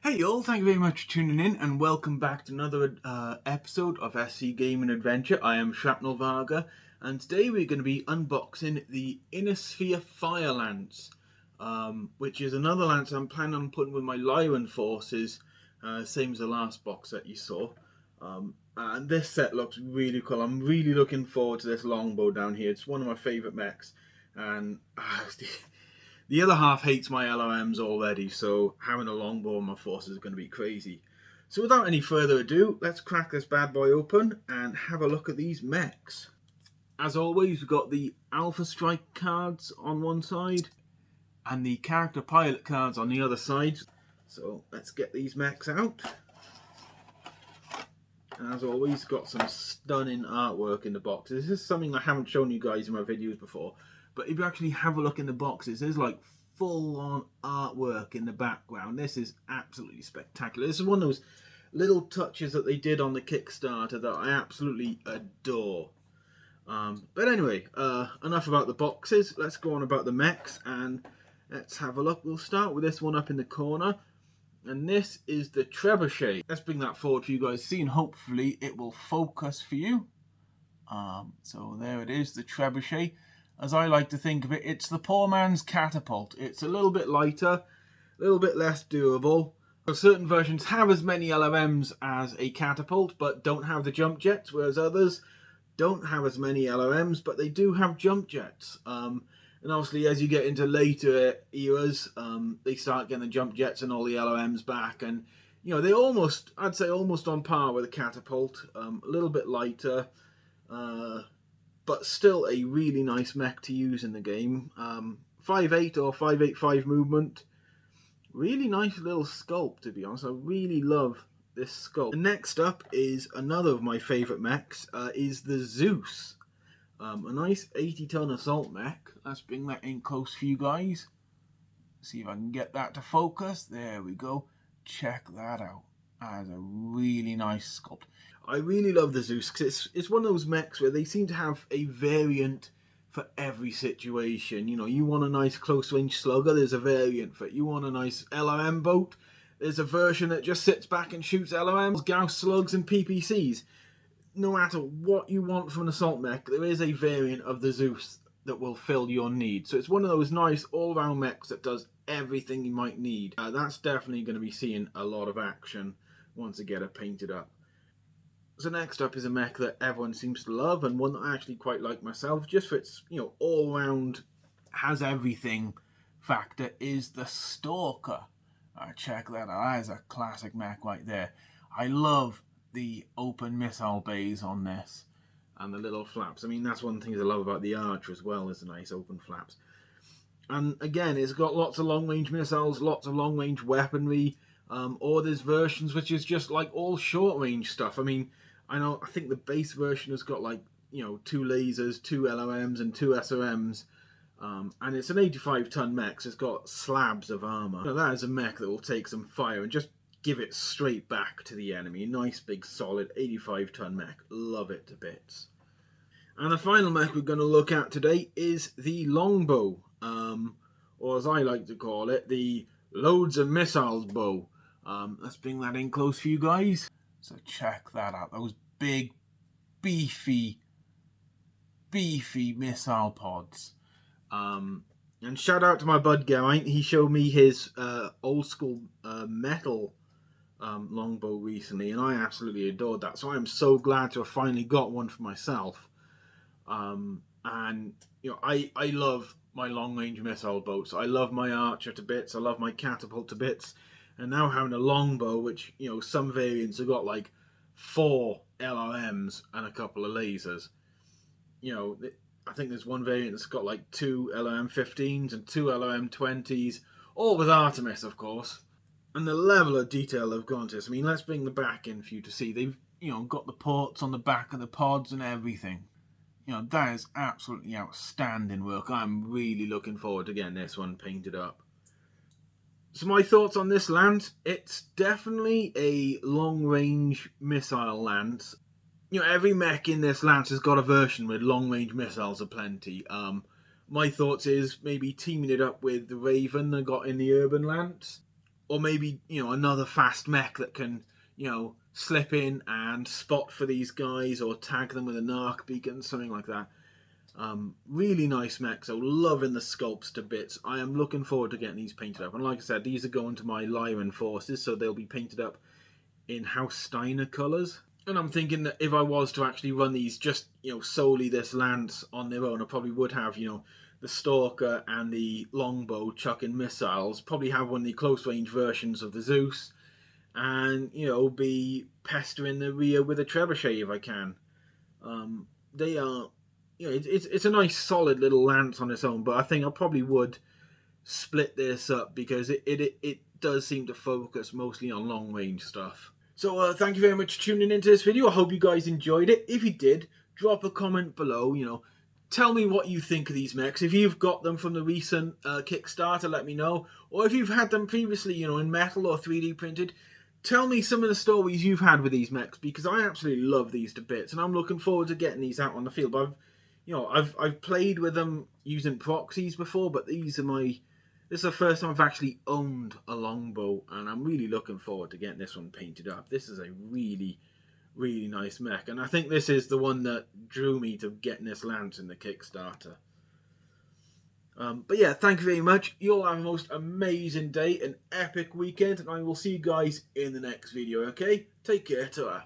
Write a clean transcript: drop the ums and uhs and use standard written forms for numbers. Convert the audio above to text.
Hey y'all, thank you very much for tuning in and welcome back to another episode of SC Gaming Adventure. I am Shrapnel Varga and today we're going to be unboxing the Inner Sphere Fire Lance, which is another lance I'm planning on putting with my Lyran forces, same as the last box that you saw. And this set looks really cool. I'm really looking forward to this longbow down here. It's one of my favourite mechs, and the other half hates my LRMs already, so having a longbow on my forces is going to be crazy. So without any further ado, let's crack this bad boy open and have a look at these mechs. As always, we've got the Alpha Strike cards on one side and the character pilot cards on the other side. So let's get these mechs out. And as always, got some stunning artwork in the boxes. This is something I haven't shown you guys in my videos before. But if you actually have a look in the boxes, there's like full-on artwork in the background. This is absolutely spectacular. This is one of those little touches that they did on the Kickstarter that I absolutely adore. But anyway, enough about the boxes. Let's go on about the mechs and let's have a look. We'll start with this one up in the corner. And this is the Trebuchet. Let's bring that forward for you guys to see, and hopefully it will focus for you. So there it is, the Trebuchet. As I like to think of it, it's the poor man's catapult. It's a little bit lighter, a little bit less durable. So certain versions have as many LRMs as a catapult, but don't have the jump jets, whereas others don't have as many LRMs, but they do have jump jets. And obviously, as you get into later eras, they start getting the jump jets and all the LRMs back, and you know, they're almost, I'd say, almost on par with a catapult. A little bit lighter. But still a really nice mech to use in the game. 5'8" or 5'8" movement. Really nice little sculpt, to be honest. I really love this sculpt. And next up is another of my favourite mechs, is the Zeus. A nice 80-ton assault mech. Let's bring that in close for you guys. See if I can get that to focus. There we go. Check that out. That is a really nice sculpt. I really love the Zeus because it's one of those mechs where they seem to have a variant for every situation. You know, you want a nice close range slugger, there's a variant for it. You want a nice LRM boat, there's a version that just sits back and shoots LRMs, Gauss slugs and PPCs. No matter what you want from an assault mech, there is a variant of the Zeus that will fill your need. So it's one of those nice all-round mechs that does everything you might need. That's definitely going to be seeing a lot of action once I get it painted up. So next up is a mech that everyone seems to love, and one that I actually quite like myself, just for its, you know, all-round, has everything factor, is the Stalker. Check that out. That is a classic mech right there. I love the open missile bays on this and the little flaps. I mean, that's one thing I love about the Archer as well, is the nice open flaps. And again, it's got lots of long-range missiles, lots of long-range weaponry, or there's versions which is just like all short-range stuff. I mean, I think the base version has got like, you know, 2 lasers, 2 LRMs and 2 SRMs. And it's an 85-ton mech, so it's got slabs of armour. Now that is a mech that will take some fire and just give it straight back to the enemy. Nice big solid 85-ton mech. Love it to bits. And the final mech we're going to look at today is the Longbow. Or as I like to call it, the Loads of Missiles Bow. Let's bring that in close for you guys. So check that out. Those big, beefy missile pods. And shout out to my bud Geraint. He showed me his old school metal longbow recently, and I absolutely adored that. So I'm so glad to have finally got one for myself. And you know, I love my long-range missile boats. I love my Archer to bits. I love my catapult to bits. And now having a longbow, which, you know, some variants have got like 4 LRMs and a couple of lasers. You know, I think there's one variant that's got like 2 LRM-15s and 2 LRM-20s, all with Artemis, of course. And the level of detail they've gone to this. I mean, let's bring the back in for you to see. They've, you know, got the ports on the back of the pods and everything. You know, that is absolutely outstanding work. I'm really looking forward to getting this one painted up. So my thoughts on this lance, it's definitely a long-range missile lance. You know, every mech in this lance has got a version with long-range missiles aplenty. My thoughts is maybe teaming it up with the Raven I got in the Urban Lance. or maybe, you know, another fast mech that can, you know, slip in and spot for these guys or tag them with a narc beacon, something like that. Really nice mechs. So loving the sculpts to bits. I am looking forward to getting these painted up. And like I said, these are going to my Lyran forces, so they'll be painted up in House Steiner colours. And I'm thinking that if I was to actually run these just, you know, solely this lance on their own, I probably would have, you know, the Stalker and the Longbow chucking missiles. Probably have one of the close range versions of the Zeus. And, you know, be pestering the rear with a trebuchet if I can. They are, you know, it's a nice solid little lance on its own, but I think I probably would split this up because it does seem to focus mostly on long range stuff. So thank you very much for tuning into this video. I hope you guys enjoyed it. If you did, drop a comment below, you know. Tell me what you think of these mechs. If you've got them from the recent Kickstarter, let me know. Or if you've had them previously, you know, in metal or 3D printed, tell me some of the stories you've had with these mechs, because I absolutely love these to bits, and I'm looking forward to getting these out on the field. But I've played with them using proxies before, but this is the first time I've actually owned a longbow, and I'm really looking forward to getting this one painted up. This is a really, really nice mech, and I think this is the one that drew me to getting this lance in the Kickstarter. But yeah, thank you very much. You all have a most amazing day, an epic weekend, and I will see you guys in the next video, okay? Take care, ta-ra.